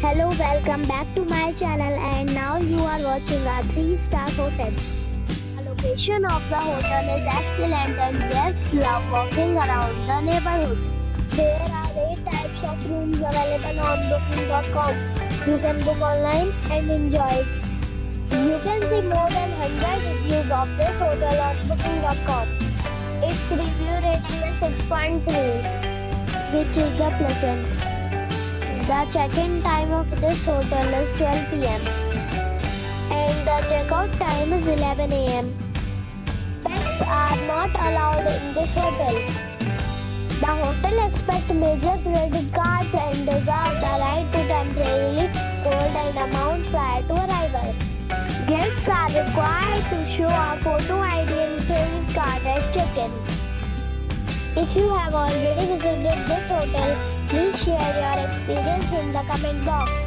Hello, welcome back to my channel, and now you are watching a 3-star hotel. The location of the hotel is excellent and guests love walking around the neighborhood. There are 8 types of rooms available on booking.com. You can book online and enjoy it. You can see more than 100 reviews of this hotel on booking.com. Its review rating is 6.3, which is the pleasant. The check-in time of this hotel is 12 p.m. and the check-out time is 11 a.m. Pets are not allowed in this hotel. The hotel accepts major credit cards and reserves the right to temporarily hold an amount prior to arrival. Guests are required to show a photo ID and credit card at check-in. If you have already visited this hotel, please share your experience in the comment box.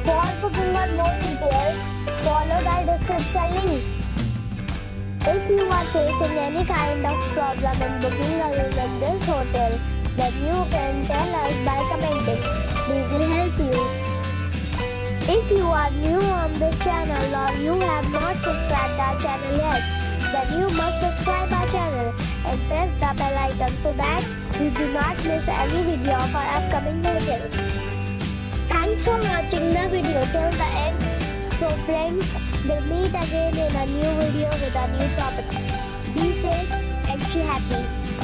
For booking or more details, follow the description link. If you are facing any kind of problem in booking a room in this hotel, then you can tell us by commenting. We will help you. If you are new on this channel or you have not subscribed our channel yet, then you must subscribe our channel and press the bell icon so that you do not miss any video of our upcoming videos. Thanks for watching the video till the end. So friends, we'll meet again in a new video with a new topic. Be safe and be happy.